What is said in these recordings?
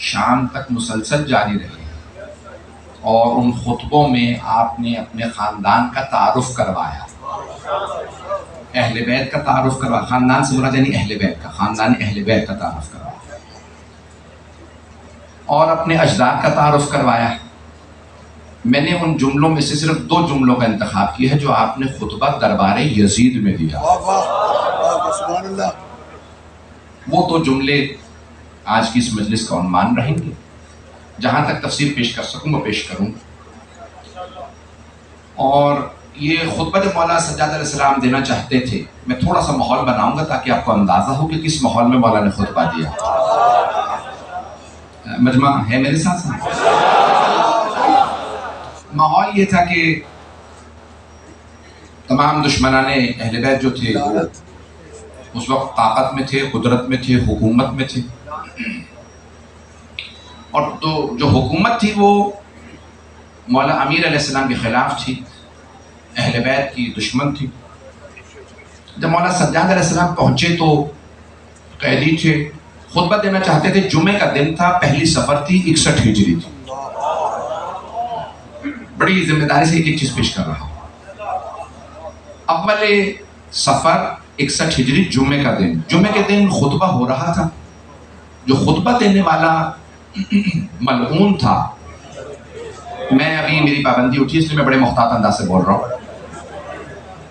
شام تک مسلسل جاری رہے اور ان خطبوں میں آپ نے اپنے خاندان کا تعارف کروایا، اہل بیت کا تعارف کروایا، خاندان سے مراد یعنی اہل بیت کا، خاندان اہل بیت کا تعارف کروایا، اور اپنے اجداد کا تعارف کروایا۔ میں نے ان جملوں میں سے صرف 2 جملوں کا انتخاب کیا ہے جو آپ نے خطبہ دربار یزید میں دیا۔ وہ 2 جملے آج کی اس مجلس کا عنوان رہیں گے، جہاں تک تفسیر پیش کر سکوں وہ پیش کروں۔ اور یہ خطبہ جو مولانا سجاد علیہ السلام دینا چاہتے تھے، میں تھوڑا سا ماحول بناؤں گا تاکہ آپ کو اندازہ ہو کہ کس ماحول میں مولانا نے خطبہ دیا۔ مجمع ہے میرے ساتھ؟ ماحول یہ تھا کہ تمام دشمنان اہل بیت جو تھے وہ اس وقت طاقت میں تھے، قدرت میں تھے، حکومت میں تھے، اور تو جو حکومت تھی وہ مولا امیر علیہ السلام کے خلاف تھی، اہل بیت کی دشمن تھی۔ جب مولا سجاد علیہ السلام پہنچے تو قیدی تھے، خطبہ دینا چاہتے تھے، جمعے کا دن تھا، پہلی سفر تھی، 61 ہجری تھی۔ بڑی ذمہ داری سے ایک چیز پیش کر رہا ہوں۔ اول سفر 61 ہجری جمعے کا دن، جمعے کے دن خطبہ ہو رہا تھا۔ جو خطبہ دینے والا ملعون تھا، میں ابھی میری پابندی اٹھی اس لیے میں بڑے محتاط انداز سے بول رہا ہوں،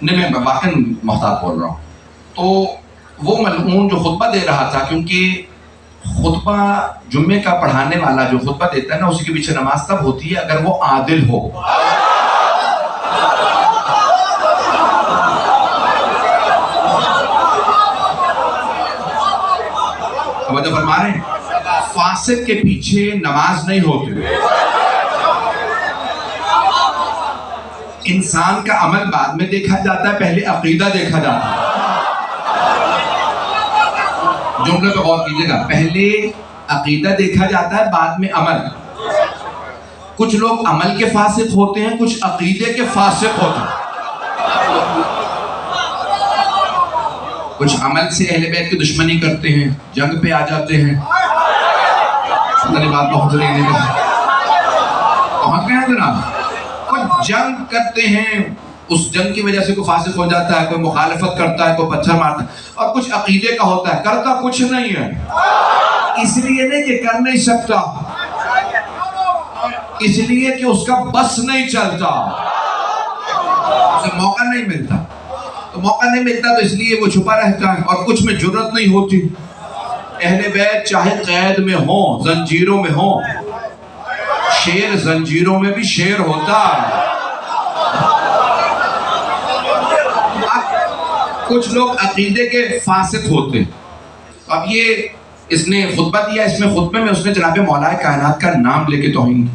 نہیں میں واقعی محتاط بول رہا ہوں۔ تو وہ ملعون جو خطبہ دے رہا تھا، کیونکہ خطبہ جمعے کا پڑھانے والا جو خطبہ دیتا ہے نا، اسی کے پیچھے نماز تب ہوتی ہے اگر وہ عادل ہو۔ توجہ فرما رہے ہیں؟ فاسق کے پیچھے نماز نہیں ہوتی۔ انسان کا عمل بعد میں دیکھا جاتا ہے، پہلے عقیدہ دیکھا جاتا ہے۔ جملے پہ غور کیجئے گا، پہلے عقیدہ دیکھا جاتا ہے، بعد میں عمل۔ کچھ لوگ عمل کے فاسق ہوتے ہیں، کچھ عقیدے کے فاسق ہوتے ہیں۔ کچھ عمل سے اہل بیت کی دشمنی کرتے ہیں، جنگ پہ آ جاتے ہیں۔ سننے بات پہنچ رہی ہے، پہنچ گئے ہیں جناب؟ کچھ جنگ کرتے ہیں، اس جنگ کی وجہ سے کوئی فاسق ہو جاتا ہے، کوئی مخالفت کرتا ہے، کوئی پتھر مارتا ہے، اور کچھ عقیدے کا ہوتا ہے، کرتا کچھ نہیں ہے، اس لیے نہیں کہ کر نہیں سکتا، اس لیے کہ اس کا بس نہیں چلتا، اسے موقع نہیں ملتا۔ تو موقع نہیں ملتا تو اس لیے وہ چھپا رہتا ہے، اور کچھ میں جرت نہیں ہوتی۔ اہل بیت چاہے قید میں ہوں، زنجیروں میں ہوں، شیر زنجیروں میں بھی شیر ہوتا ہے۔ کچھ لوگ عقیدے کے فاسق ہوتے ہیں۔ اب یہ اس نے خطبہ دیا، اس میں خطبے میں اس نے جناب مولا کائنات کا نام لے کے توہین کی،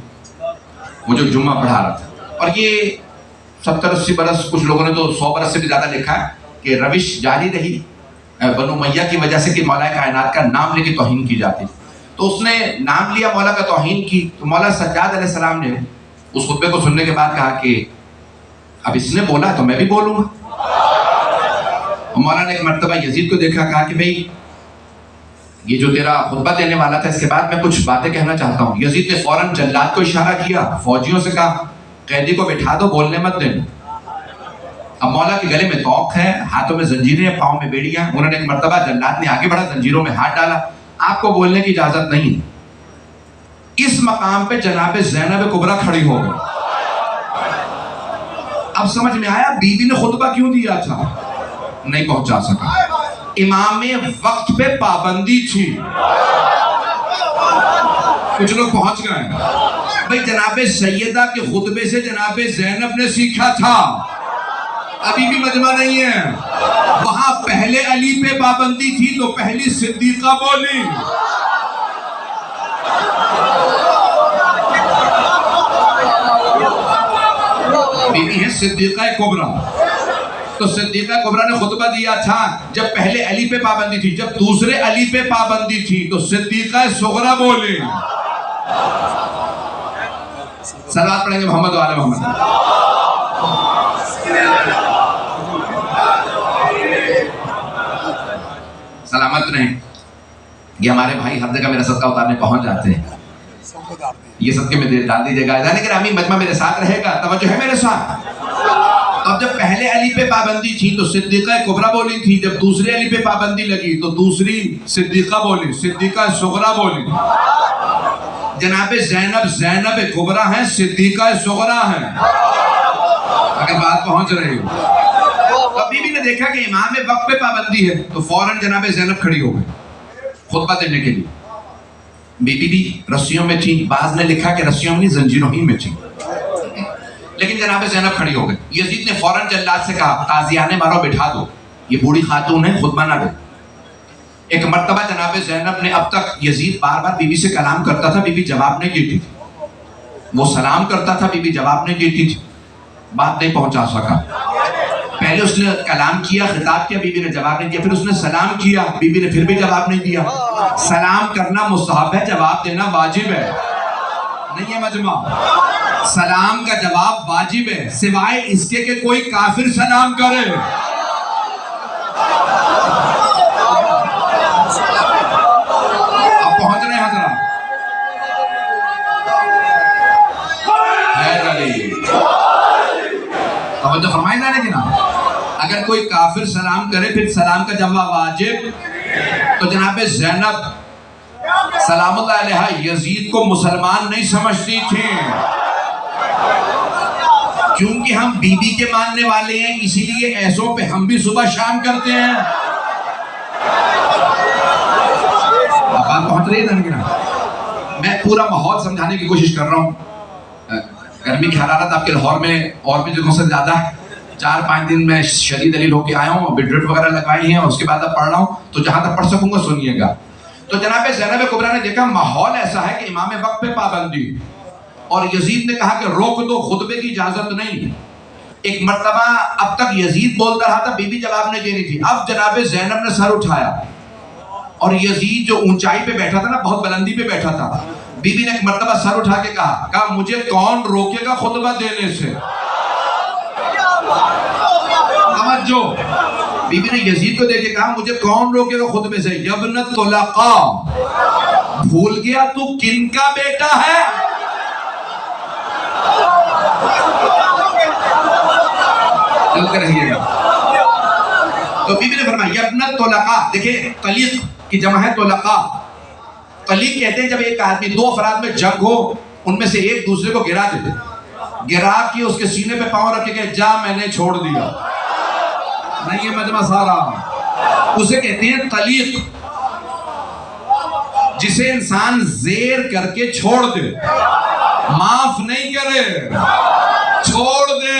وہ جو جمعہ پڑھا رہا تھا۔ اور یہ 70-80 برس، کچھ لوگوں نے تو 100 برس سے بھی زیادہ لکھا ہے کہ روش جاری رہی بنو امیہ کی وجہ سے کہ مولا کائنات کا نام لے کے توہین کی جاتی۔ تو اس نے نام لیا، مولا کا توہین کی، تو مولا سجاد علیہ السلام نے اس خطبے کو سننے کے بعد کہا کہ اب اس نے بولا تو میں بھی بولوں گا۔ مولا نے ایک مرتبہ یزید کو دیکھا، کہا کہ بھئی یہ جو تیرا خطبہ دینے والا تھا، اس کے بعد میں کچھ باتیں کہنا چاہتا ہوں۔ یزید نے فوراً جلاد کو اشارہ کیا، فوجیوں سے کہا قیدی کو بٹھا دو، بولنے مت دینا۔ اب مولا کے گلے میں طوق ہے، ہاتھوں میں زنجیریں، پاؤں میں بیڑیاں۔ انہوں نے ایک مرتبہ جلاد نے آگے بڑھا، زنجیروں میں ہاتھ ڈالا، آپ کو بولنے کی اجازت نہیں۔ اس مقام پہ جناب زینب کبریٰ کھڑی ہو گئی۔ اب سمجھ میں آیا بی بی نے خطبہ کیوں دیا تھا؟ نہیں پہنچا سکا۔ امام وقت پہ پابندی تھی، کچھ لوگ پہنچ گئے۔ بھئی جناب سیدہ کے خطبے سے جناب زینب نے سیکھا تھا، ابھی بھی مجمع نہیں ہے۔ وہاں پہلے علی پہ پابندی تھی تو پہلی صدیقہ بولی۔ بی بی ہے صدیقہ کبریٰ، تو صدیقہ کبریٰ نے خطبہ دیا تھا جب پہلے علی پہ پابندی تھی، جب دوسرے علی پہ پابندی تھی تو صدیقہ صغریٰ بولی۔ صلوات پڑھیں گے محمد و آل محمد۔ سلامت رہیں۔ یہ ہمارے بھائی ہر جگہ میرا صدقہ اتارنے پہنچ جاتے ہیں، یہ صدقے میں ڈال دیجیے گا. یعنی کہ امی مجمع میرے ساتھ رہے گا، توجہ ہے میرے ساتھ. اب جب پہلے علی پہ پابندی تھی تو صدیقہ کبریٰ بولی تھی، جب دوسرے علی پہ پابندی لگی تو دوسری صدیقہ بولی، صدیقہ صغریٰ بولی. جناب زینب کبریٰ ہیں، صدیقہ صغریٰ ہیں، اگر بات پہنچ رہی ہو. تو بی بی نے دیکھا کہ امام وقت پہ پابندی ہے تو فوراً جناب زینب کھڑی ہو گئی خطبہ دینے کے لیے. بی بی بھی رسیوں میں تھی، بعض نے لکھا کہ رسیوں میں نہیں زنجیروں ہی میں تھی، لیکن جناب زینب کھڑی ہو گئی. یزید نے فوراً جلاد سے کہا تازیانے مارو بٹھا دو، یہ بوڑھی خاتون ہے، خطبہ نہ دے. ایک مرتبہ جناب زینب نے، اب تک یزید بار بار بی بی سے کلام کرتا تھا، بی بی جواب نہیں دیتی تھی، وہ سلام کرتا تھا، بی بی جواب نہیں دیتی تھی، بات نہیں پہنچا سکا. پہلے اس نے کلام کیا، خطاب کیا، بی بی نے جواب نہیں دیا، پھر اس نے سلام کیا، بی بی نے پھر بھی جواب نہیں دیا. سلام کرنا مستحب ہے، جواب دینا واجب ہے، نہیں ہے مجمع. سلام کا جواب واجب ہے سوائے اس کے کہ کوئی کافر سلام کرے. اب پہنچ رہے ہیں حضرات. توجہ فرمائیں گا لیکن اگر کوئی کافر سلام کرے پھر سلام کا جواب واجب، تو جناب زینب سلام اللہ علیہ یزید کو مسلمان نہیں سمجھتی تھی، کیونکہ ہم بی بی کے ماننے والے ہیں، اسی لیے ایسوں پہ ہم بھی صبح شام کرتے ہیں. اب بات پہنچ رہی ہے نا. میں پورا ماحول سمجھانے کی کوشش کر رہا ہوں. گرمی کی حرارت آپ کے لاہور میں اور بھی جگہوں سے زیادہ ہے. 4-5 دن میں شدید دلیل ہو کے آیا ہوں، ڈرپ وغیرہ لگوائی ہیں، اس کے بعد اب پڑھ رہا ہوں، تو جہاں تک پڑھ سکوں گا سنیے گا. تو جناب زینب کبریٰ نے دیکھا ماحول ایسا ہے کہ امام وقت پہ پابندی، اور یزید نے کہا کہ روک دو، خطبے کی اجازت نہیں. ایک مرتبہ اب تک یزید بولتا رہا تھا، بی بی جواب نہیں دے رہی تھی. اب جناب زینب نے سر اٹھایا، اور یزید جو اونچائی پہ بیٹھا تھا نا، بہت بلندی پہ بیٹھا تھا، بی بی نے ایک مرتبہ سر اٹھا کے کہا مجھے کون روکے گا خطبہ دینے سے. توجہ، بی بی نے یزید کو دیکھ کے کہا مجھے کون روکے گا خطبے سے. یبن طلقا، بھول گیا تو کن کا بیٹا ہے؟ چلتے رہیے گا. تو بی بی نے فرمایا یبن طلقا، دیکھیں طلیق کی جمع ہے طلقا. طلیق کہتے ہیں جب ایک آدمی، 2 افراد میں جنگ ہو، ان میں سے ایک دوسرے کو گرا دے، گرا کے اس کے سینے پہ پاؤں رکھے کہ جا میں نے چھوڑ دیا. نہیں یہ مجمع سارا، اسے کہتے ہیں طلیق، جسے انسان زیر کر کے چھوڑ دے، معاف نہیں کرے، چھوڑ دے.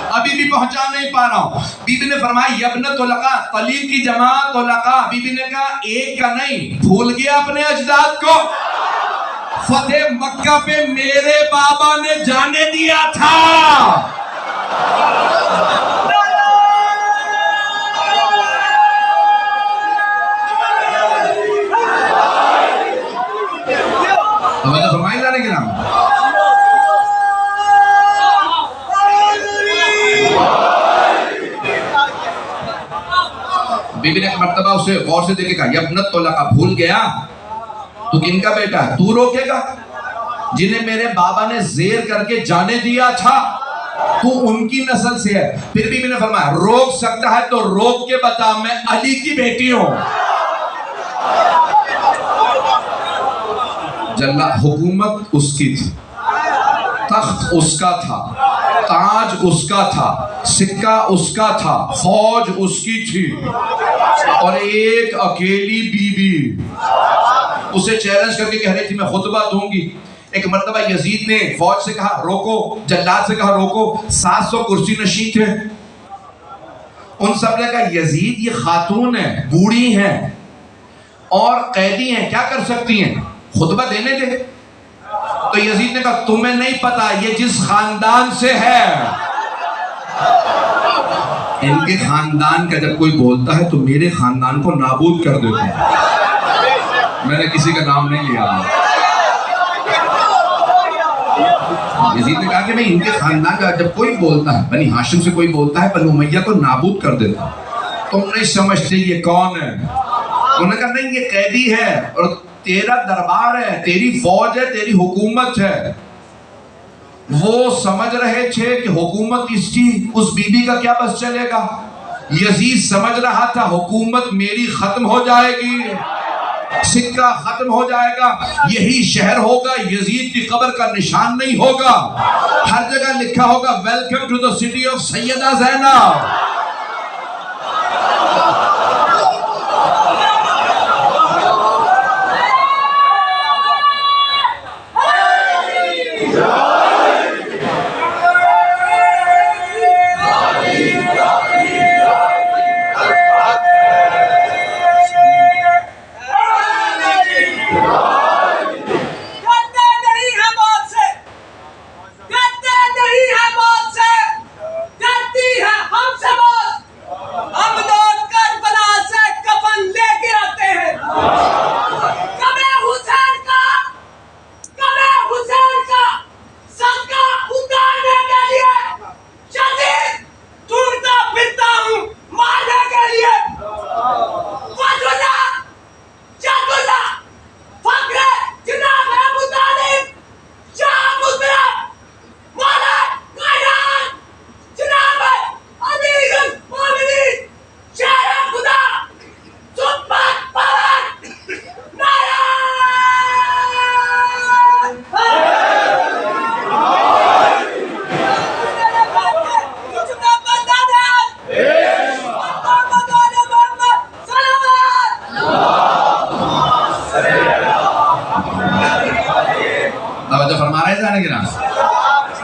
ابھی بھی پہنچا نہیں پا رہا ہوں. بی بی نے فرمایا یبن طلقا، طلیق کی جمع طلقا. بی بی نے کہا ایک کا نہیں، بھول گیا اپنے اجداد کو؟ فتح مکہ پہ میرے بابا نے جانے دیا تھا. توجہ فرمائیں گا لیکن بی بی نے ایک مرتبہ اسے غور سے دیکھے کہا یبن طلقا، بھول گیا تو کن کا بیٹا ہے؟ تو روکے گا جنہیں میرے بابا نے زیر کر کے جانے دیا تھا، تو ان کی نسل سے ہے. پھر بی بی نے فرمایا روک سکتا ہے تو روک کے بتا، میں علی کی بیٹی ہوں. جلا حکومت اس کی تھی، تخت اس کا تھا، تاج اس کا تھا، سکہ اس کا تھا، فوج اس کی تھی، اور ایک اکیلی بی بی اسے چیلنج کر کے کہہ رہی تھی میں خطبہ دوں گی. ایک مرتبہ یزید نے فوج سے کہا روکو، جلاد سے کہا روکو. 700 کرسی نشین تھے، ان سب نے کہا یزید یہ خاتون ہے، بوڑھی ہیں اور قیدی ہیں، کیا کر سکتی ہیں، خطبہ دینے دے. تو یزید نے کہا تمہیں نہیں پتا یہ جس خاندان سے ہے، ان کے خاندان کا جب کوئی بولتا ہے تو میرے خاندان کو نابود کر دیتا ہے. میں نے کسی کا نام نہیں لیا. یزید نے کہا کہ میں ان کے خاندان کا جب کوئی بولتا ہے، بنی ہاشم سے کوئی بولتا ہے، بنی امیہ کو نابود کر دیتا. تم نہیں سمجھتے یہ کون ہے، انہوں نے کہا نہیں یہ قیدی ہے اور تیرا دربار ہے، تیری فوج ہے، تیری حکومت ہے۔ وہ سمجھ رہے تھے کہ حکومت اس بی بی کا کیا بس چلے گا۔ یزید سمجھ رہا تھا حکومت میری ختم ہو جائے گی، سکہ ختم ہو جائے گا، یہی شہر ہوگا، یزید کی قبر کا نشان نہیں ہوگا، ہر جگہ لکھا ہوگا welcome to the city of Syeda Zainab.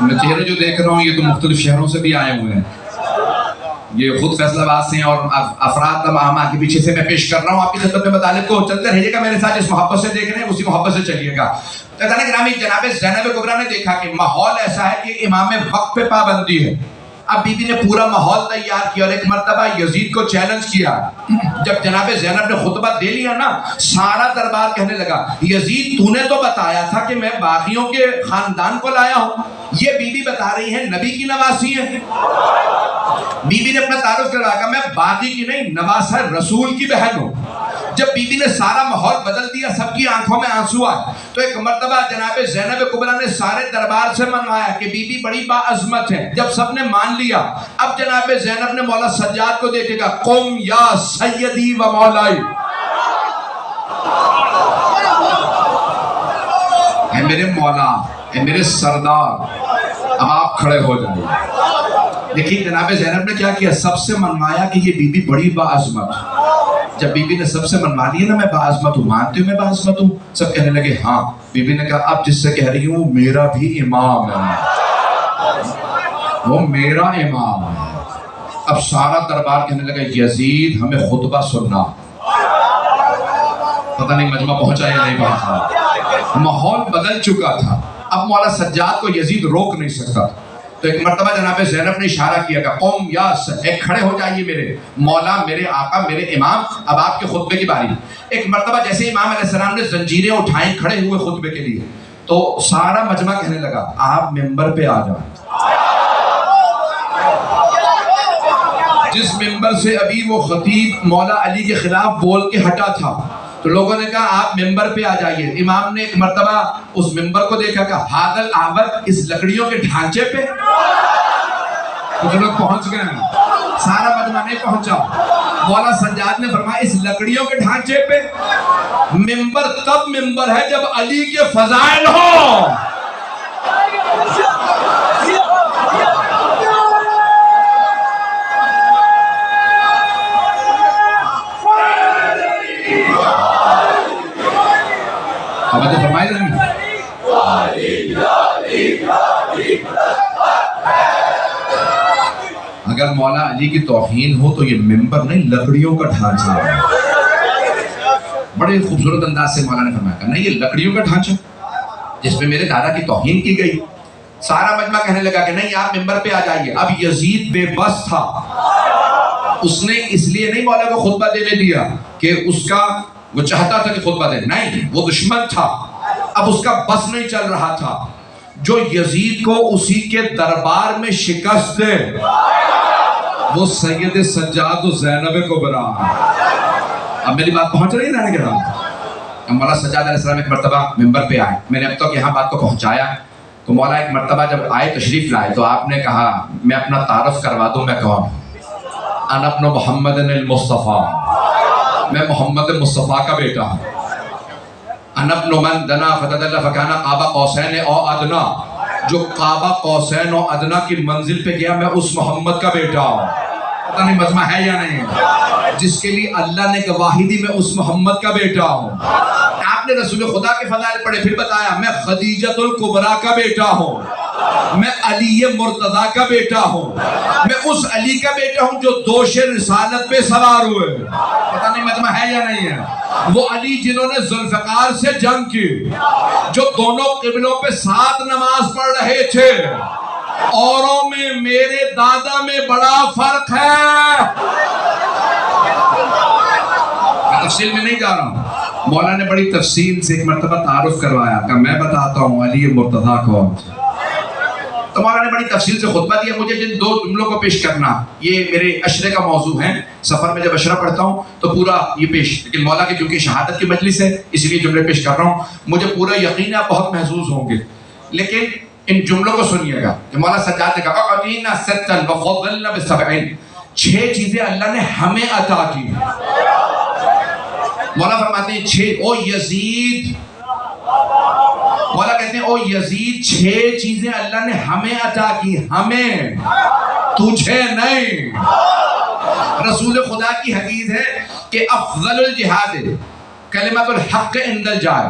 میں چہرے جو دیکھ رہا ہوں یہ تو مختلف شہروں سے بھی آئے ہوئے ہیں، یہ خود فیصل آباد سے ہیں اور افراد عامہ کے پیچھے سے میں پیش کر رہا ہوں آپ کی خدمت میں مطالب کو چلتے رہیے گا میرے ساتھ، جس محبت سے دیکھ رہے ہیں اسی محبت سے چلیے گا۔ گرامی جناب زینب کبریٰ نے دیکھا کہ ماحول ایسا ہے کہ امام وقت پہ پابندی ہے۔ اب بی بی نے پورا ماحول تیار کیا اور ایک مرتبہ یزید کو چیلنج کیا۔ جب جناب زینب نے خطبہ دے لیا نا، سارا دربار کہنے لگا یزید تو نے تو بتایا تھا کہ میں باغیوں کے خاندان کو لایا ہوں، یہ بی بی بتا رہی ہے نبی کی نواسی ہے۔ بی بی نے اپنا تعارف کروا کہ میں باغی کی نہیں نواسہ رسول کی بہن ہوں۔ جب بی بی نے سارا ماحول بدل دیا، سب کی آنکھوں میں آنسو آئے، تو ایک مرتبہ جناب زینب کبریٰ نے سارے دربار سے منوایا کہ بی بی بڑی باعظمت ہے۔ جب سب نے مان لیا، اب جناب زینب نے مولا سجاد کو دیکھے گا قم یا سیدی و مولائی، اے میرے مولا، اے میرے سردار، اب آپ کھڑے ہو جائیں۔ لیکن جناب زینب نے کیا کیا؟ سب سے منوایا کہ یہ بی بی بڑی باعظمت ہے۔ جب بی بی نے سب سے منوا لیا نا میں باعظمت ہوں، مانتے ہو میں باعظمت ہوں؟ سب کہنے لگے ہاں۔ بی بی نے کہا اب جس سے کہہ رہی ہوں میرا بھی امام ہے، وہ میرا امام ہے۔ اب سارا دربار کہنے لگا یزید ہمیں خطبہ سننا۔ پتہ نہیں مجمع پہنچا یا نہیں پہنچا، ماحول بدل چکا تھا، اب مولا سجاد کو یزید روک نہیں سکتا۔ تو ایک مرتبہ جناب زینب نے اشارہ کیا کہ قوم یا ایک کھڑے ہو جائیے میرے مولا، میرے آقا، میرے امام، اب آپ کے خطبے کی باری۔ ایک مرتبہ جیسے امام علیہ السلام نے زنجیریں اٹھائیں کھڑے ہوئے خطبے کے لیے، تو سارا مجمع کہنے لگا آپ ممبر پہ آ جائیں۔ جس ممبر سے ابھی وہ خطیب مولا علی کے خلاف بول کے ہٹا تھا، تو لوگوں نے کہا آپ ممبر پہ آ جائیے۔ امام نے ایک مرتبہ اس ممبر کو دیکھا کہ حاضل آبد، اس لکڑیوں کے ڈھانچے پہ کچھ لوگ پہنچ گئے ہیں، سارا مجمع نہیں پہنچا۔ مولا سجاد نے فرمایا اس لکڑیوں کے ڈھانچے پہ ممبر تب ممبر ہے جب علی کے فضائل ہوں۔ فرمائے اگر مولا علی کی توہین ہو تو یہ ممبر نہیں لکڑیوں کا ڈھانچہ ہے۔ بڑے خوبصورت انداز سے مولا نے فرمایا کہ نہیں یہ لکڑیوں کا ڈھانچہ جس میں میرے دادا کی توہین کی گئی۔ سارا مجمع کہنے لگا کہ نہیں آپ ممبر پہ آ جائیے۔ اب یزید بے بس تھا، اس نے اس لیے نہیں مولا کو خطبہ دینے دیا کہ اس کا وہ چاہتا تھا کہ خطبہ دے، نہیں وہ دشمن تھا، اب اس کا بس نہیں چل رہا تھا۔ جو یزید کو اسی کے دربار میں شکست دے وہ سید سجاد و زینب کبریٰ۔ اب میری بات پہنچ رہی ہے نا کہ مولا سجاد علیہ السلام ایک مرتبہ ممبر پہ آئے. میں نے اب تک یہاں بات کو پہنچایا. تو مولا ایک مرتبہ جب آئے تشریف لائے تو آپ نے کہا میں اپنا تعارف کروا دوں میں کون ہوں. انا ابن محمد المصطفیٰ, میں محمد مصطفیٰ کا بیٹا ہوں. انا ابن من دنا فتدلی فکان قاب قوسین او ادنا, جو قاب قوسین و ادنا کی منزل پہ گیا میں اس محمد کا بیٹا ہوں. پتہ نہیں مجمع ہے یا نہیں, جس کے لیے اللہ نے گواہی دی میں اس محمد کا بیٹا ہوں. آپ نے رسول خدا کے فضائل پڑھے, پھر بتایا میں خدیجۃ الکبریٰ کا بیٹا ہوں, میں علی مرتضیٰ کا بیٹا ہوں, میں اس علی کا بیٹا ہوں جو دوش رسالت پہ سوار ہوئے. پتہ نہیں مجمع ہے یا نہیں ہے. وہ علی جنہوں نے ذوالفقار سے جنگ کی, جو دونوں قبلوں پہ ساتھ نماز پڑھ رہے تھے. اوروں میں میرے دادا میں بڑا فرق ہے. میں تفصیل میں نہیں جا رہا ہوں. مولا نے بڑی تفصیل سے ایک مرتبہ تعارف کروایا کہ میں بتاتا ہوں علی مرتضیٰ کون. تو مولا نے بڑی تفصیل سے خطبہ دیا. مجھے جن دو جملوں کو پیش کرنا, یہ میرے عشرے کا موضوع ہے. سفر میں جب عشرہ پڑھتا ہوں تو پورا یہ پیش, لیکن مولا کی چونکہ شہادت کی مجلس ہے اس لیے جملے پیش کر رہا ہوں. مجھے پورا یقین ہے آپ بہت محظوظ ہوں گے, لیکن ان جملوں کو سنیے گا کہ مولا سجاد نے کہا اعطینا ستا وفضلنا بسبعین, 6 چیزیں اللہ نے ہمیں عطا کی. مولا فرماتے ہیں 6. او یزید, مولا کہتے ہیں او یزید 6 چیزیں اللہ نے ہمیں عطا کی, ہمیں, تجھے نہیں. رسول خدا کی حدیث ہے کہ افضل الجہاد کلمۃ الحق عند الجار,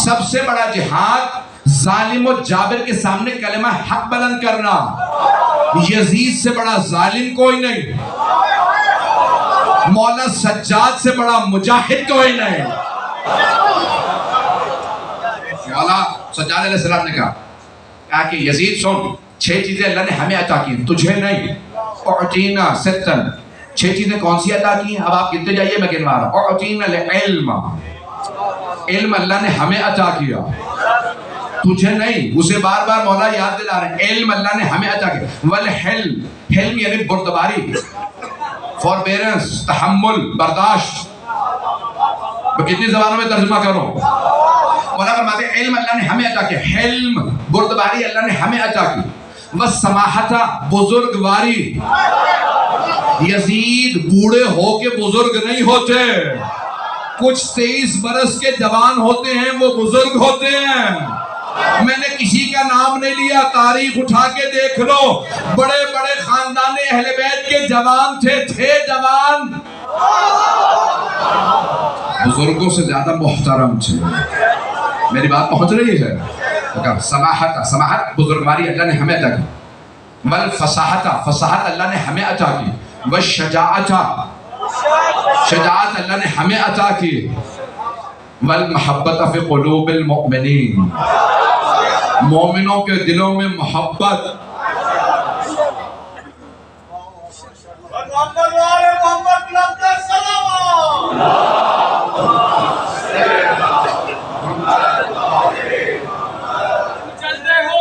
سب سے بڑا جہاد ظالم و جابر کے سامنے کلمہ حق بلند کرنا. یزید سے بڑا ظالم کوئی نہیں, مولا سجاد سے بڑا مجاہد کوئی نہیں. مولا سجاد علیہ السلام نے کہا کہ یزید سن, 6 چیزیں اللہ نے ہمیں عطا کی, تجھے نہیں. اعطینا ستن, 6 چیزیں کون سی عطا کی ہیں اب آپ گنتے جائیے, میں گنوا رہا ہوں. اعطینا العلم, علم اللہ نے ہمیں عطا کیا, تجھے نہیں. اسے بار بار مولا یاد دلا رہے ہیں, علم اللہ نے ہمیں عطا کیا. والحلم, حلم یعنی بردباری, فوربیرنس, تحمل, برداشت. میں کتنی زبانوں میں ترجمہ کروں. مولا فرماتے ہیں علم اللہ نے ہمیں عطا کیا, حلم بردباری اللہ نے ہمیں عطا کی. والسماحت, بزرگواری. یزید بوڑھے ہو کے بزرگ نہیں ہوتے, کچھ 23 برس کے جوان ہوتے ہیں وہ بزرگ ہوتے ہیں. میں نے کسی کا نام نہیں لیا, تاریخ اٹھا کے دیکھ لو, بڑے بڑے خاندان اہل بیت کے جوان تھے جوان, بزرگوں سے زیادہ محترم تھے. میری بات پہنچ رہی ہے. سماحت, سماحت بزرگواری اللہ نے ہمیں عطا کی. والفصاحت, فصاحت اللہ نے ہمیں عطا کی. والشجاعت, شجاعت اللہ نے ہمیں عطا کی. والمحبت فی قلوب المؤمنین, مومنوں کے دلوں میں محبت. چلتے ہو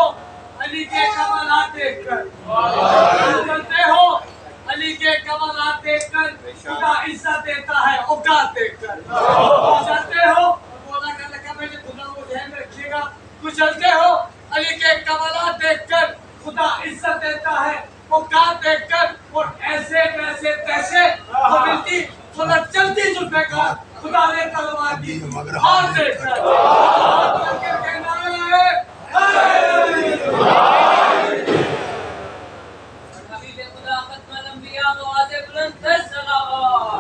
علی کے کمالات دیکھ کر, چلتے ہو علی کے کمالات دیکھ کر, خدا عزت دیتا ہے اوقات دیکھ کر. چلتے ہو, مولا کا لقب ہے, خدا وہ ذہن میں رکھیے گا. چلتے ہو علی کے کمالات دیکھ کر, خدا عزت دیتا ہے اوقات دیکھ کر. اور ایسے ویسے تیسے وہ ملتی خدا چلتی ذوالفقار, خدا نے تلوار کی اور دیکھ کر. کہنا ہے حبیب خدا ختم الانبیاء نواز بلند صلوات.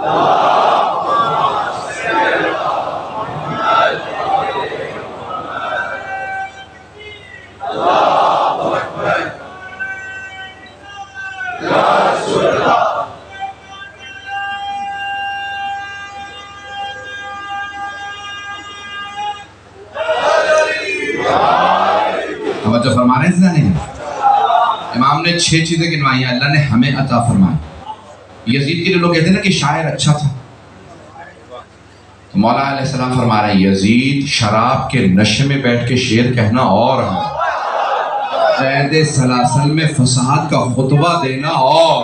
جو فرما رہے ہیں نہیں, امام نے 6 چیزیں گنوائی ہیں اللہ نے ہمیں عطا فرمائی. یزید کے لیے لوگ کہتے ہیں نا کہ شاعر اچھا تھا, تو مولا علیہ السلام فرما رہے ہیں یزید شراب کے نشے میں بیٹھ کے شعر کہنا اور ہے, قید سلاسل میں فساد کا خطبہ دینا اور.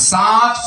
7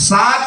7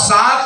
7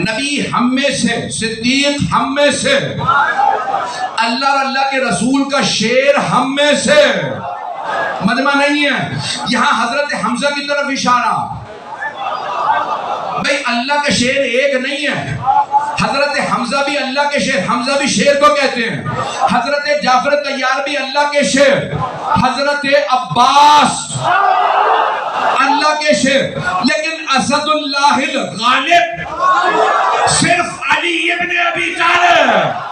نبی ہم میں سے، صدیق ہم میں سے، اللہ اور اللہ کے رسول کا شیر ہم میں سے. مجمع نہیں ہے یہاں حضرت حمزہ کی طرف اشارہ. بھئی اللہ کا شیر ایک نہیں ہے، حضرت حمزہ بھی اللہ کے شیر، حمزہ بھی شیر کو کہتے ہیں. حضرت جعفر طیار بھی اللہ کے شیر، حضرت عباس اللہ کے شیر. لیکن اسد اللہ الغالب صرف علی ابن ابی طالب.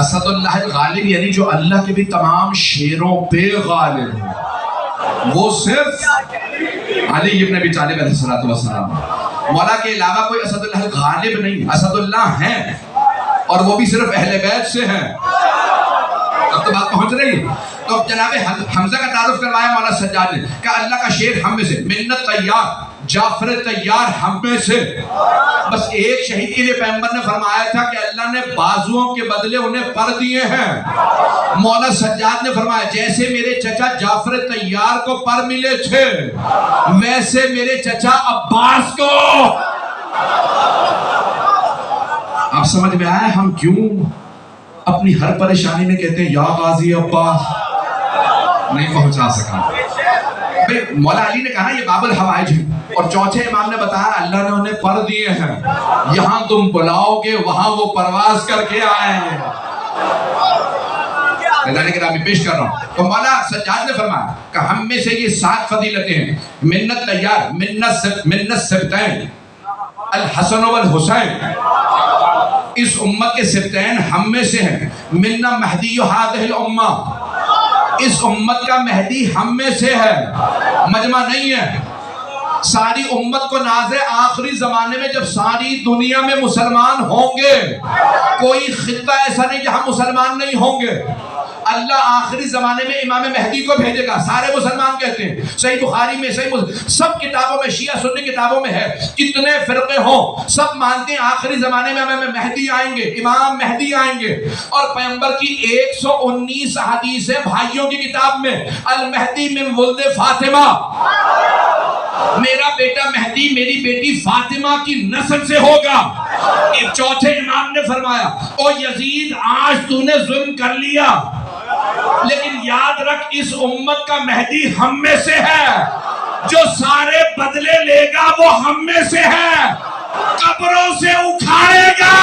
اسد اللہ غالب یعنی جو اللہ کے بھی تمام شیروں پہ غالب ہے، وہ صرف علی ابن ابی طالب علیہ السلام. مولا کے علاوہ کوئی اسد اللہ غالب نہیں. اسد اللہ ہیں اور وہ بھی صرف اہل بیت سے ہیں. اب تو بات پہنچ رہی ہے. تو جناب حمزہ کا تعارف کروایا مولا سجاد نے، کہ اللہ کا شیر ہم میں سے، منت طیار، جعفر طیار ہم میں سے. بس ایک شہید کے لیے پیغمبر نے فرمایا تھا کہ اللہ نے بازوؤں کے بدلے انہیں پر دیے ہیں. مولا سجاد نے فرمایا جیسے میرے چچا جعفر طیار کو پر ملے تھے، ویسے میرے چچا عباس کو. اب سمجھ میں آیا ہم کیوں اپنی ہر پریشانی میں کہتے ہیں یا غازی عباس. نہیں پہنچا سکا. مولا علی نے کہا یہ باب الحوائج ہے، اور چوتھے امام نے بتایا اللہ نے انہیں پر دیے ہیں، یہاں تم بلاؤ گے وہاں وہ پرواز کر کے آئیں گے. میں کتابی پیش کر رہا ہوں. تو مولا سجاد نے فرمایا کہ ہم میں سے یہ 7 فضیلتیں ہیں. منت طیار، منت سبتین، الحسن والحسین، اس امت کے سبتین ہم میں سے ہیں. مننا مہدی ہذہ الامہ، اس امت کا مہدی ہم میں سے ہے. مجمع نہیں ہے. ساری امت کو ناز ہے آخری زمانے میں جب ساری دنیا میں مسلمان ہوں گے، کوئی خطہ ایسا نہیں جہاں مسلمان نہیں ہوں گے. اللہ آخری زمانے میں امام مہدی کو بھیجے گا. سارے مسلمان کہتے ہیں، صحیح بخاری میں، صحیح مسلم، سب کتابوں میں، شیعہ سنی کتابوں میں ہے. کتنے فرقے ہوں سب مانتے ہیں آخری زمانے میں امام مہدی آئیں گے، امام مہدی آئیں گے. اور پیغمبر کی 119 حدیث ہے بھائیوں کی کتاب میں، المہدی من ولد فاطمہ، میرا بیٹا مہدی میری بیٹی فاطمہ کی نسل سے ہوگا. ایک چوتھے امام نے فرمایا او یزید آج تو نے ظلم کر لیا، لیکن یاد رکھ اس امت کا مہدی ہم میں سے ہے. جو سارے بدلے لے گا وہ ہم میں سے ہے، قبروں سے اکھاڑے گا.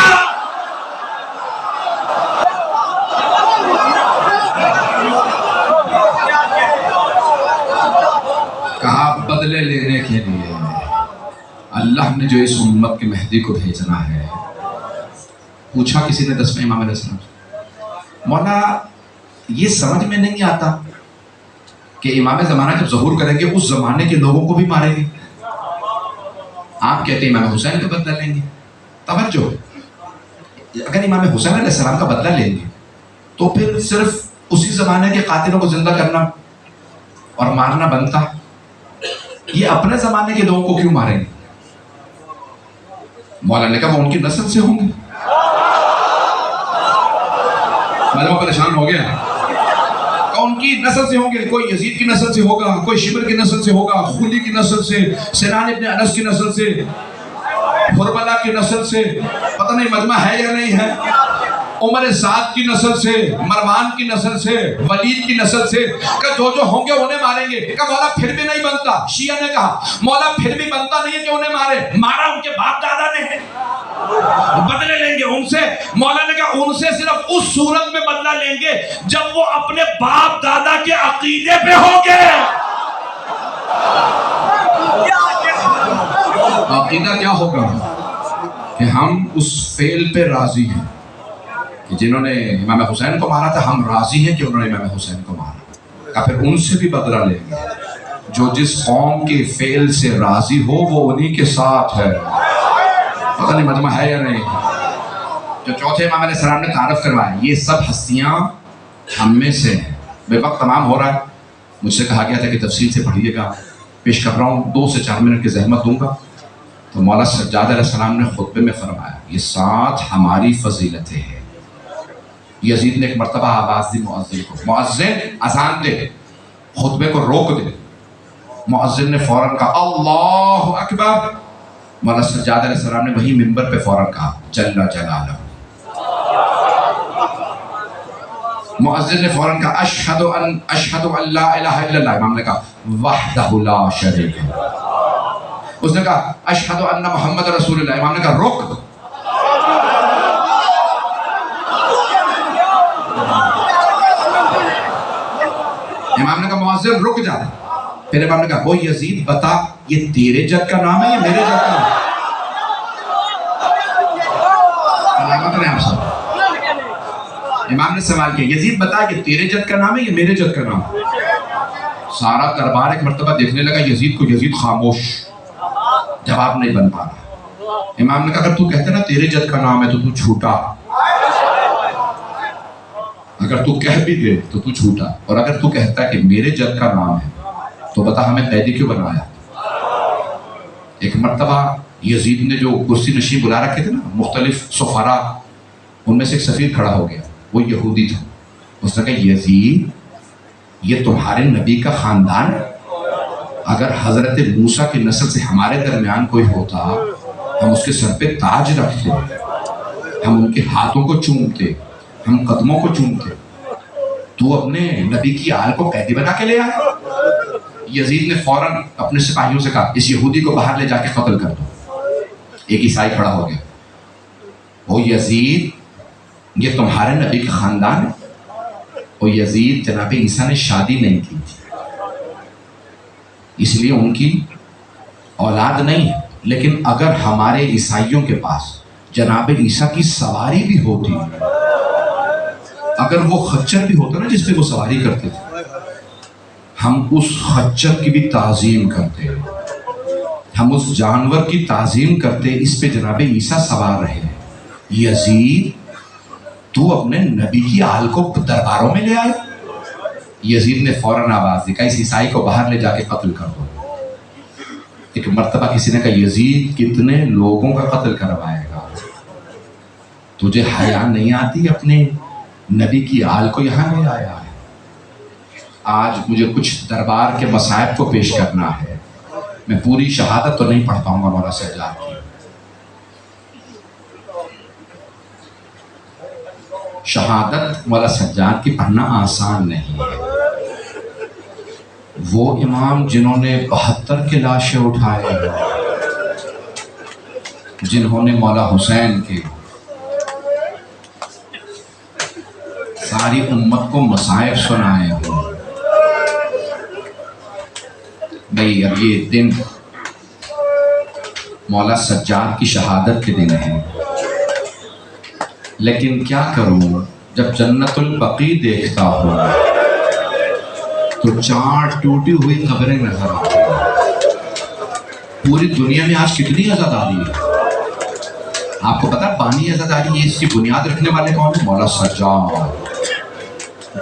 کہا بدلے لینے کے لیے اللہ نے جو اس امت کے مہدی کو بھیجنا ہے. پوچھا کسی نے 10ویں امام علیہ السلام سے، مولا یہ سمجھ میں نہیں آتا کہ امام زمانہ جب ظہور کریں گے اس زمانے کے لوگوں کو بھی ماریں گے. آپ کہتے ہیں امام حسین کا بدلہ لیں گے. توجہ، اگر امام حسین علیہ السلام کا بدلہ لیں گے تو پھر صرف اسی زمانے کے قاتلوں کو زندہ کرنا اور مارنا بنتا. یہ اپنے زمانے کے لوگوں کو کیوں ماریں گے؟ مولا نے کہا وہ ان کی نسل سے ہوں گے. مجمع پریشان ہو گیا. ان کی نسل سے ہوں گے، کوئی یزید کی نسل سے ہوگا، کوئی شبر کی نسل سے ہوگا، خولی کی نسل سے، سنان ابن انس کی نسل سے، حربلہ کی نسل سے، پتہ نہیں مجمع ہے یا نہیں ہے، عمر سعد کی نسل سے، مروان کی نسل سے، ولید کی نسل سے. کہ جو ہوں گے انہیں ماریں گے. کہ مولا پھر بھی نہیں بنتا. شیعہ نے کہا مولا پھر بھی بنتا نہیں ہے کہ انہیں مارے، مارا ان کے باپ دادا نے ہے، بدلے لیں گے ان سے. مولا نے کہا ان سے صرف اس صورت میں بدلہ لیں گے جب وہ اپنے باپ دادا کے عقیدے پہ ہوں گے. عقیدہ کیا ہوگا؟ کہ ہم اس فعل پہ راضی ہیں کہ جنہوں نے امام حسین کو مارا تھا، ہم راضی ہیں کہ انہوں نے امام حسین کو مارا. یا پھر ان سے بھی بدلہ لیں گے. جو جس قوم کے فعل سے راضی ہو وہ انہی کے ساتھ ہے. پتہ نہیں مجمع ہے یا نہیں. جو چوتھے امام علیہ السلام نے تعارف کروایا، یہ سب ہستیاں ہم میں سے ہیں. بے وقت تمام ہو رہا ہے. مجھ سے کہا گیا تھا کہ تفصیل سے پڑھیے گا. پیش کر رہا ہوں، 2 سے 4 منٹ کی زحمت دوں گا. تو مولا سجاد علیہ السلام نے خطبے میں فرمایا یہ 7 ہماری فضیلتیں ہیں. یزید نے ایک مرتبہ آواز دی مؤذن کو، مؤذن اذان دے، خطبے کو روک دے. مؤذن نے فوراً کہا اللہ اکبر. مولا سجاد علیہ السلام نے وہی منبر پہ فوراً کہا جل جلالہ. مؤذن نے فوراً کہا اشہد ان لا الہ الا اللہ. امام نے کہا وحدہ لا شریک لہ. اس نے کہا اشہد ان محمد رسول اللہ. امام نے کہا رک. امام نے کہا مؤذن رک جا. پھر امام نے کہا وہ یزید بتا یہ تیرے جد کا نام ہے یا میرے جد کا نام ہے؟ علامت نے آپ سے امام نے سوال کیا یزید بتا کہ تیرے جد کا نام ہے یا میرے جد کا نام ہے؟ سارا دربار ایک مرتبہ دیکھنے لگا یزید کو. یزید خاموش، جواب نہیں بن پا رہا. امام نے کہا اگر تو کہتے نا تیرے جد کا نام ہے تو جھوٹا. اگر تو کہہ بھی دے تو جھوٹا، اور اگر تو کہتا ہے کہ میرے جد کا نام ہے تو بتا ہمیں قیدی کیوں بنایا؟ ایک مرتبہ یزید نے جو کرسی نشین بلا رکھے تھے نا مختلف سفرا، ان میں سے ایک سفیر کھڑا ہو گیا، وہ یہودی تھا. اس نے کہا یزید یہ تمہارے نبی کا خاندان ہے، اگر حضرت موسیٰ کی نسل سے ہمارے درمیان کوئی ہوتا ہم اس کے سر پہ تاج رکھتے، ہم ان کے ہاتھوں کو چومتے، ہم قدموں کو چومتے. تو اپنے نبی کی آل کو قیدی بنا کے لے آیا. یزید نے فوراً اپنے سپاہیوں سے کہا اس یہودی کو باہر لے جا کے قتل کر دو. ایک عیسائی کھڑا ہو گیا، او یزید یہ تمہارے نبی کا خاندان ہے؟ او یزید جناب عیسیٰ نے شادی نہیں کی تھی اس لیے ان کی اولاد نہیں ہے، لیکن اگر ہمارے عیسائیوں کے پاس جناب عیسیٰ کی سواری بھی ہوتی، اگر وہ خچر بھی ہوتا نا جس پہ وہ سواری کرتے تھے، ہم اس خچر کی بھی تعظیم کرتے، ہم اس جانور کی تعظیم کرتے اس پہ جناب عیسیٰ سوار رہے. یزید تو اپنے نبی کی آل کو درباروں میں لے آئے. یزید نے فوراً آواز دی کہا اس عیسائی کو باہر لے جا کے قتل کر دو. ایک مرتبہ کسی نے کہا یزید کتنے لوگوں کا قتل کروائے گا، تجھے حیا نہیں آتی اپنے نبی کی آل کو یہاں لے آیا ہے. آج مجھے کچھ دربار کے مصائب کو پیش کرنا ہے، میں پوری شہادت تو نہیں پڑھ پاؤں گا مولا سجاد کی. شہادت مولا سجاد کی پڑھنا آسان نہیں ہے. وہ امام جنہوں نے 72 کے لاشیں اٹھائے، جنہوں نے مولا حسین کے ساری امت کو مصائب سنائے ہوں. بھئی اب یہ دن مولا سجاد کی شہادت کے دن ہے، لیکن کیا کروں جب جنت البقیع دیکھتا ہوں تو 4 ٹوٹی ہوئی قبریں نظر آتی ہیں. پوری دنیا میں آج کتنی عزاداری ہے آپ کو پتا؟ بانی عزاداری ہے، اس کی بنیاد رکھنے والے کون ہیں؟ مولا سجاد.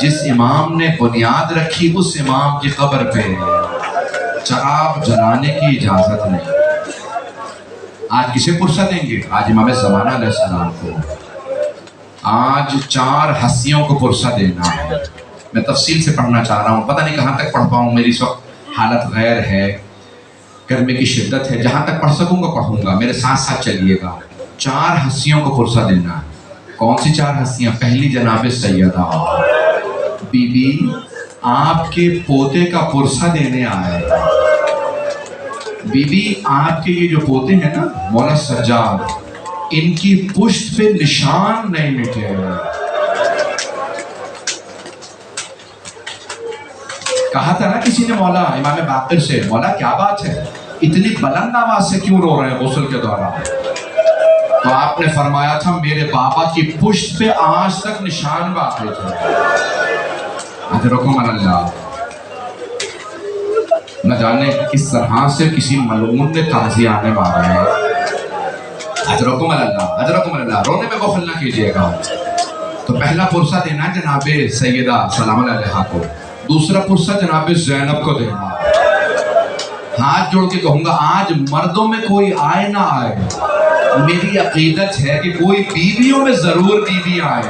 جس امام نے بنیاد رکھی اس امام کی قبر پہ چراغ جلانے کی اجازت نہیں. آج کسے پرسہ دیں گے؟ آج امام زمانہ علیہ السلام کو. آج 4 ہستیوں کو پرسہ دینا ہے. میں تفصیل سے پڑھنا چاہ رہا ہوں، پتہ نہیں کہاں تک پڑھ پاؤں، میری اس وقت حالت غیر ہے، گرمی کی شدت ہے. جہاں تک پڑھ سکوں گا پڑھوں گا، میرے ساتھ ساتھ چلیے گا. 4 ہستیوں کو پرسہ دینا ہے. کون سی 4 ہستیاں؟ پہلی جناب سیدہ بی بی آپ کے پوتے کا پرسہ دینے آئے. بی بی آپ کے یہ جو پوتے ہیں نا مولا سجاد، ان کی پشت پہ نشان نہیں مٹے. کہا تھا نا کسی نے مولا امام باقر سے، مولا کیا بات ہے اتنی بلند آواز سے کیوں رو رہے ہیں غسل کے دوران؟ تو آپ نے فرمایا تھا میرے بابا کی پشت پہ آج تک نشان باقی تھے. اجرکم اللہ. نہ جانے کس طرح سے کسی ملعون نے تعزیانے مارا ہے. اجرکم اللہ، اجرکم اللہ. رونے میں بخل نہ کیجیے گا. تو پہلا پرسہ دینا جناب سیدہ سلام اللہ علیہا کو، دوسرا پرسہ جناب زینب کو دینا. ہاتھ جوڑ کے کہوں گا آج مردوں میں کوئی آئے نہ آئے، میری عقیدت ہے کہ کوئی بیویوں میں ضرور بیوی آئے،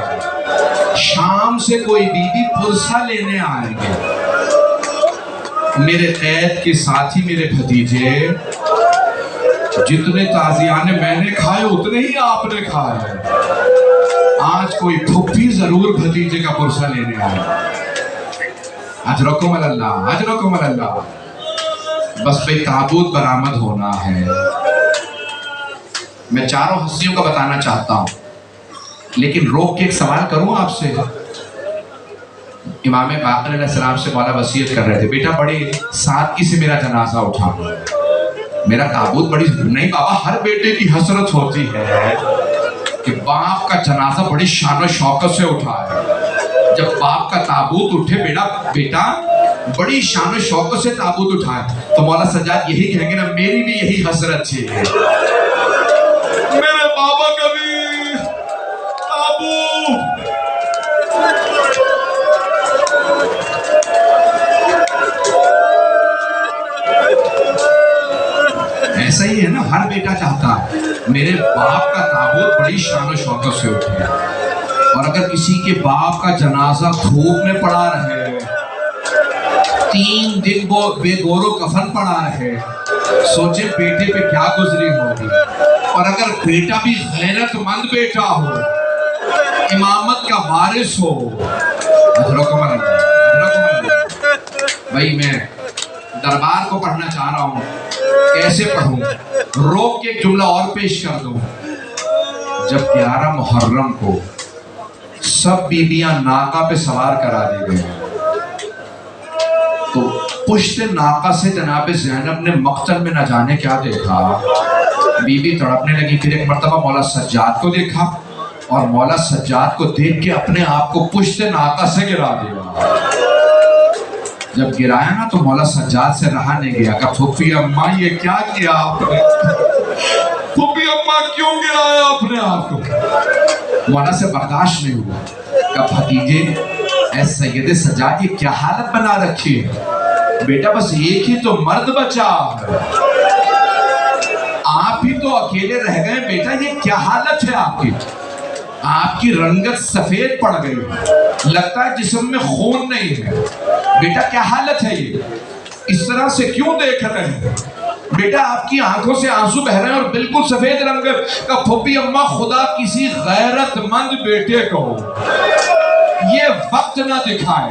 شام سے کوئی بیوی پرسہ لینے آئیں گے۔ میرے قید کے ساتھی میرے بھتیجے، جتنے تازیانے میں نے کھائے اتنے ہی آپ نے کھائے، آج کوئی پھپھی ضرور بھتیجے کا پرسہ لینے آئے۔ اجرکم اللہ، اجرکم اللہ۔ بس بھئی تابوت برآمد ہونا ہے۔ میں چاروں ہستیوں کا بتانا چاہتا ہوں، لیکن روک کے ایک سوال کروں آپ سے۔ امام باقر علیہ السلام سے مولا وصیت کر رہے تھے، بیٹا بڑی سادگی سے میرا جنازہ اٹھانا، میرا تابوت بڑی نہیں بابا، ہر بیٹے کی حسرت ہوتی ہے کہ باپ کا جنازہ بڑی شان و شوکت سے اٹھائے۔ جب باپ کا تابوت اٹھے بیٹا بڑی شان و شوکت سے تابوت اٹھائے، تو مولا سجاد یہی کہیں گے نا، میری بھی یہی حسرت تھی، میرے بابا کا بھی تابوت۔ ایسا ہی ہے نا، ہر بیٹا چاہتا ہے میرے باپ کا تابوت بڑی شان و شوکت سے اٹھے، اور اگر کسی کے باپ کا جنازہ دھوپ میں پڑا رہے، 3 دن وہ بے گور و کفن پڑا رہے، سوچے بیٹے پہ کیا گزری ہوگی۔ اور اگر بیٹا بھی غیرت مند بیٹا ہو، امامت کا وارث ہو، بھائی میں دربار کو پڑھنا چاہ رہا ہوں، کیسے پڑھوں؟ روک کے ایک جملہ اور پیش کر دوں۔ جب 11 محرم کو سب بیویاں ناقہ پہ سوار کرا دی گئی، تو پشت ناقہ سے جناب زینب نے مقتل میں نہ جانے کیا دیکھا، بی بی تڑپنے لگی۔ پھر ایک مرتبہ مولا سجاد کو دیکھا، اور مولا سجاد کو دیکھ کے اپنے آپ کو پشت ناقہ سے گرا دیا۔ جب گرایا نا تو مولا سجاد سے رہا نہیں گیا، کہا پھوپھی اماں یہ کیا کیا آپ نے؟ پھوپھی اماں کیوں گرایا اپنے آپ کو؟ مولا سے برداشت نہیں ہوا، کہا بھتیجے اے سید سجاد یہ کیا حالت بنا رکھی ہے؟ بیٹا بس ایک ہی تو مرد بچا ہے، آپ ہی تو اکیلے رہ گئے، بیٹا یہ کیا حالت ہے آپ کی؟ آپ کی رنگت سفید پڑ گئی، لگتا ہے جسم میں خون نہیں ہے، بیٹا کیا حالت ہے یہ؟ اس طرح سے کیوں دیکھ رہے ہیں؟ بیٹا آپ کی آنکھوں سے آنسو بہ رہے ہیں اور بالکل سفید رنگت کا۔ پھوپھی اماں خدا کسی غیرت مند بیٹے کو یہ وقت نہ دکھائے،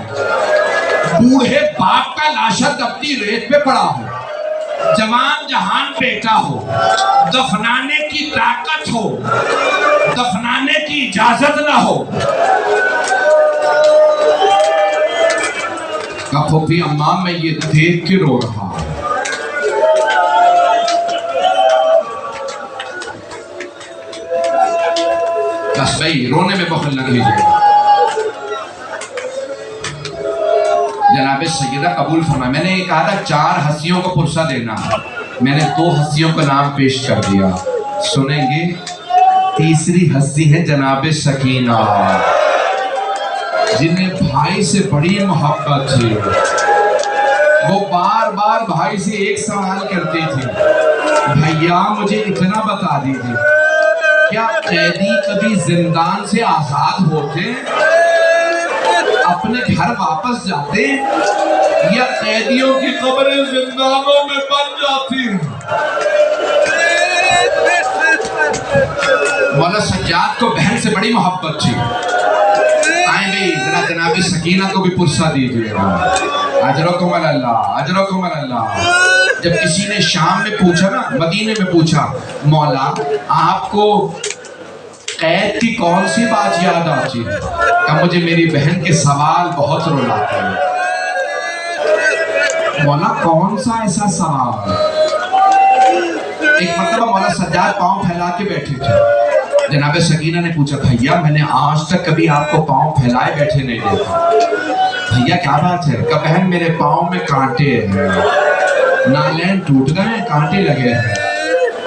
بوڑھے باپ کا لاشا تپتی ریت پہ پڑا ہو، جوان جہان بیٹا ہو، دفنانے کی طاقت ہو، دفنانے کی اجازت نہ ہو، کہ پھوپھی اماں میں یہ دیکھ کے رو رہا ہوں۔ بس بھائی رونے میں بخل نہ کیجیے، جناب سیدہ قبول فرمائے۔ میں نے یہ کہا تھا 4 ہستیوں کو پرسہ دینا، میں نے 2 ہستیوں کا نام پیش کر دیا، سنیں گے؟ تیسری ہستی ہے جناب سکینہ، جنہیں بھائی سے بڑی محبت تھی، وہ بار بار بھائی سے ایک سوال کرتی تھی، بھیا مجھے اتنا بتا دیجیے، کیا قیدی کبھی زندان سے آزاد ہوتے اپنے گھر واپس جاتے، یا قیدیوں کی قبریں زندانوں میں بن جاتی؟ مولا سجاد کو بہن سے بڑی محبت تھی۔ آئیں بھئی ذرا جناب سکینہ کو بھی پرسہ دیجیے گا، اجرکم اللہ، اجرکم اللہ۔ جب کسی نے شام میں پوچھا نا، مدینے میں پوچھا، مولا آپ کو قید کی کون سی بات یاد آتی ہے؟ کہ مجھے میری بہن کے سوال بہت رلاتے ہیں۔ مولا کون سا ایسا سوال؟ ایک مرتبہ مولا سجاد پاؤں پھیلا کے بیٹھے تھے، جناب سکینہ نے پوچھا، بھیا میں نے آج تک کبھی آپ کو پاؤں پھیلائے بیٹھے نہیں دیکھا۔ بھیا کیا بات ہے؟ کہ بہن میرے پاؤں میں کانٹے ہیں، نالین ٹوٹ گئے ہیں، کانٹے لگے ہیں،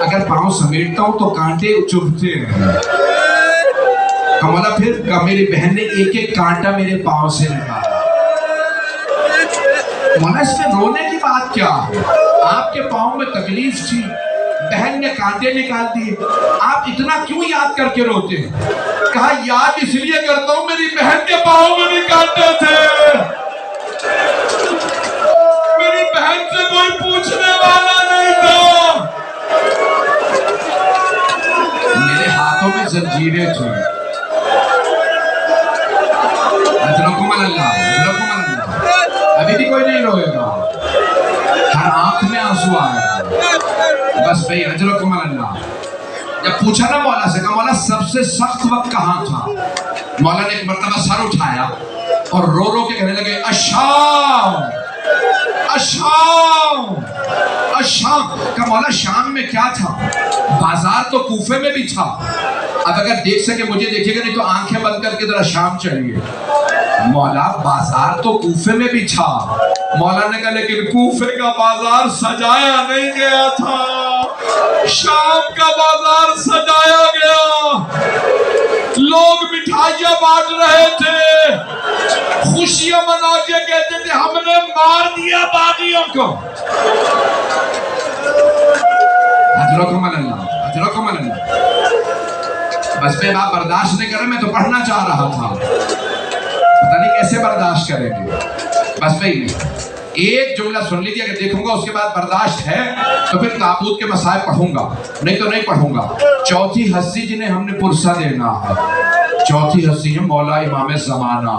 اگر پاؤں سمیٹتا ہوں تو کانٹے چبھتے ہیں۔ مولا پھر میری بہن نے ایک ایک کانٹا میرے پاؤں سے نکالا۔ مولا اس میں رونے کی بات بات کیا ہے؟ آپ کے پاؤں میں تکلیف تھی، بہن نے کانٹے نکال دیے، آپ اتنا کیوں یاد کر کے روتے ہیں؟ کہا یاد اس لیے کرتا ہوں میری بہن کے پاؤں میں بھی کانٹے تھے، میری بہن سے کوئی پوچھنے والا نہیں تھا، میرے ہاتھوں میں زنجیریں تھیں۔ اجرکم اللہ، اجرکم اللہ، ابھی بھی کوئی نہیں روئے گا، ہر آنکھ میں آنسو آئے گا، بس بھئی اجرکم اللہ۔ جب پوچھا نا مولا سے، کہا مولا سب سے سخت وقت کہاں تھا؟ مولا نے ایک مرتبہ سر اٹھایا اور رو رو کے کہنے لگے الشام، الشام، الشام۔ کہا مولا شام میں کیا تھا؟ بازار تو کوفے میں بھی تھا، اب اگر دیکھ سکے مجھے دیکھیے گا، نہیں تو آنکھیں بند کر کے ذرا شام چلیے۔ مولا بازار تو کوفے میں بھی تھا، مولا نے کہا لیکن کوفے کا بازار سجایا نہیں گیا تھا، شام کا بازار سجایا گیا، لوگ مٹھائیاں بانٹ رہے تھے، خوشیاں منا کے کہتے تھے ہم نے مار دیا باغیوں کو۔ اجرکم اللہ، اجرکم اللہ۔ بس پہ آپ برداشت نہیں کر رہے، میں تو پڑھنا چاہ رہا تھا، پتہ نہیں کیسے برداشت کریں گے۔ بس بھئی ایک جملہ سن لیجیے، اگر دیکھوں گا اس کے بعد برداشت ہے تو پھر تابوت کے مسائل پڑھوں گا، نہیں تو نہیں پڑھوں گا۔ چوتھی ہستی جنہیں ہم نے پرسہ دینا ہے، چوتھی ہستی ہے مولا امام زمانہ۔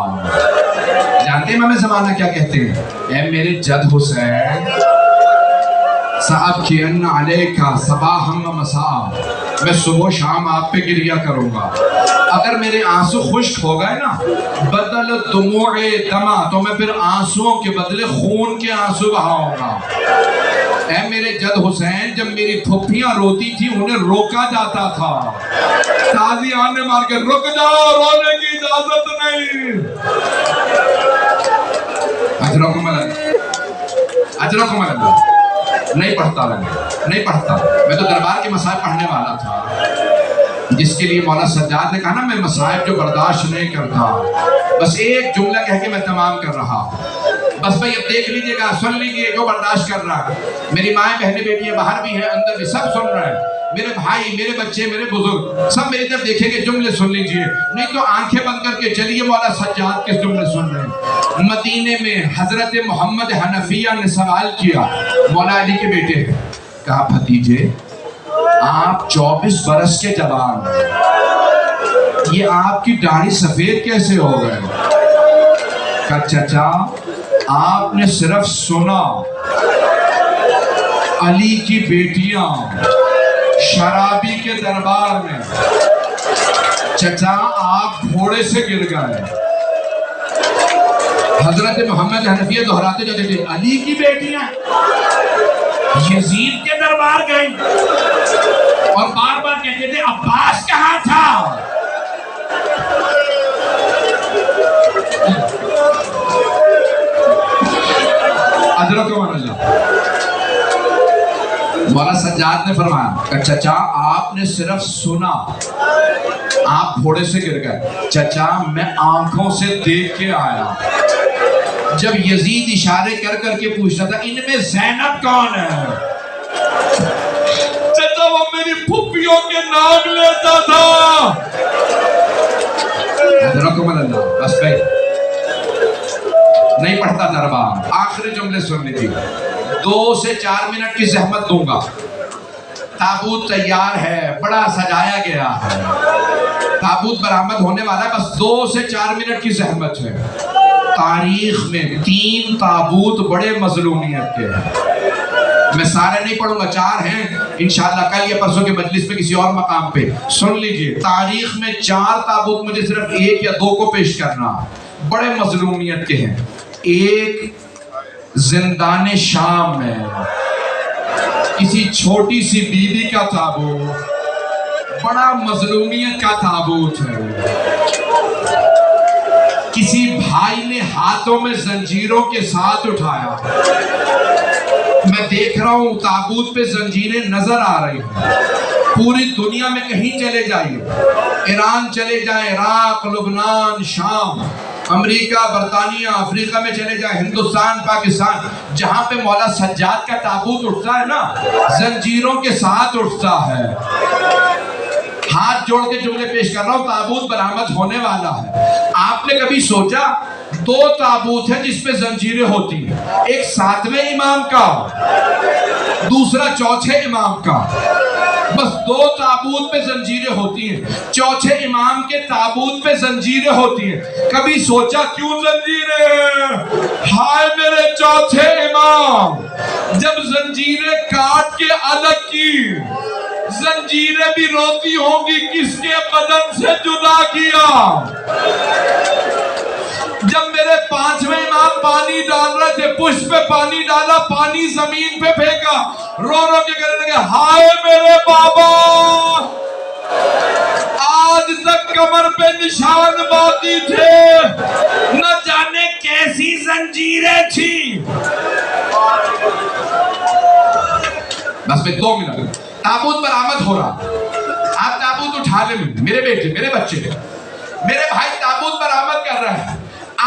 جانتے ہیں امام زمانہ کیا کہتے ہیں؟ اے میرے جد حسین، سأبکین علیکا صباحا و مساء، میں صبح و شام آپ پہ گریہ کروں گا، اگر میرے آنسو خشک ہو گئے نا بدل دموع دما، تو میں پھر آنسوؤں کے بدلے خون کے آنسو بہاؤں گا۔ اے میرے جد حسین، جب میری پھپھیاں روتی تھی انہیں روکا جاتا تھا، تازی آنے مار کے رک جاؤ، رونے کی اجازت نہیں۔ اجرکم اللہ، اجرکم اللہ۔ نہیں پڑھتا میں، نہیں پڑھتا، میں تو دربار کے مسائل پڑھنے والا تھا، جس کے لیے مولا سجاد نے کہا نا میں مسائل جو برداشت نہیں کرتا۔ بس ایک جملہ کہہ کے میں تمام کر رہا ہوں، بس بھئی اب دیکھ لیجئے گا، سن لیجئے جو برداشت کر رہا ہے، میری مائیں بہنیں بیٹیاں باہر بھی ہیں اندر بھی، سب سن رہے ہیں، میرے بھائی میرے بچے میرے بزرگ سب میری طرف دیکھیں گے، جملے سن لیجئے، نہیں تو آنکھیں بند کر کے چلیے مولا سجاد کس جملے سن رہے ہیں۔ مدینے میں حضرت محمد حنفیہ نے سوال کیا مولا علی کے بیٹے، کہا بھتیجے آپ 24 برس کے جوان ہیں، یہ آپ کی داڑھی سفید کیسے ہو گئے؟ کہا چچا آپ نے صرف سنا علی کی بیٹیاں شرابی کے دربار میں، چچا آپ گھوڑے سے گر گئے۔ حضرت محمد حنفیہ دہراتے جاتے تھے علی کی بیٹیاں یزید کے دربار گئیں، اور بار بار کہتے تھے عباس کہاں تھا؟ اجرکم اللہ۔ مولا سجاد نے فرمایا کہ چچا آپ نے صرف سنا، آپ گھوڑے سے گر گئے، چچا میں آنکھوں سے دیکھ کے آیا، جب یزید اشارے کر کر کے پوچھتا تھا ان میں زینب کون ہے، چچا وہ میری پھپھیوں کے نام لیتا تھا۔ حضرکم اللہ۔ بس بھائی نہیں پڑھتا دربار، آخری جملے سن لیجیے، 2 سے 4 منٹ کی زحمت دوں گا، تابوت تیار ہے، بڑا سجایا گیا ہے، تابوت برآمد ہونے والا ہے، بس 2 سے 4 منٹ کی زحمت ہے۔ تاریخ میں 3 تابوت بڑے مظلومیت کے ہیں، میں سارے نہیں پڑھوں گا، 4 ہیں، انشاءاللہ کل یا پرسوں کے مجلس میں کسی اور مقام پہ سن لیجئے۔ تاریخ میں 4 تابوت، مجھے صرف 1 یا 2 کو پیش کرنا، بڑے مظلومیت کے ہیں۔ ایک زندان شام میں کسی چھوٹی سی بی بی کا تابوت، بڑا مظلومیت کا تابوت ہے۔ کسی بھائی نے ہاتھوں میں زنجیروں کے ساتھ اٹھایا، میں دیکھ رہا ہوں تابوت پہ زنجیریں نظر آ رہی ہیں۔ پوری دنیا میں کہیں چلے جائیے، ایران چلے جائیں، عراق، لبنان، شام، امریکہ، برطانیہ، افریقہ میں چلے جائیں، ہندوستان، پاکستان، جہاں پہ مولا سجاد کا تابوت اٹھتا ہے نا، زنجیروں کے ساتھ اٹھتا ہے۔ ہاتھ جوڑ کے جملے پیش کر رہا ہوں، تابوت برآمد ہونے والا ہے۔ آپ نے کبھی سوچا دو تابوت ہیں جس پہ زنجیریں ہوتی ہیں، ایک 7ویں امام کا، دوسرا چوتھے امام کا، بس دو تابوت پہ زنجیریں ہوتی ہیں، چوتھے امام کے تابوت پہ زنجیریں ہوتی ہیں۔ کبھی سوچا کیوں زنجیریں؟ ہائے میرے چوتھے امام، جب زنجیریں کاٹ کے الگ کی، زنجیریں بھی روتی ہوں گی کس کے بدن سے جدا کیا۔ جب میرے 5ویں امام پانی ڈال رہے تھے، پشت پہ پانی ڈالا، پانی زمین پہ پھینکا، رو رو کے کہنے لگے ہائے میرے بابا، آج تک کمر پہ نشان باقی تھے، نہ جانے کیسی زنجیریں تھی۔ بس میں 2 منٹ، تابوت برآمد ہو رہا، آپ تابوت اٹھا لیں، میرے بیٹے، میرے بچے، میرے بھائی تابوت برآمد کر رہے ہیں۔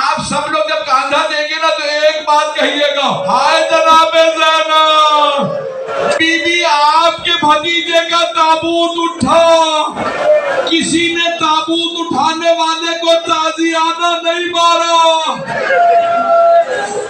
آپ سب لوگ جب کاندھا دیں گے نا تو ایک بات کہیے گا، ہائے جناب زینب، بی بی آپ کے بھتیجے کا تابوت اٹھا۔ کسی نے تابوت اٹھانے والے کو تازیانہ نہیں مارا،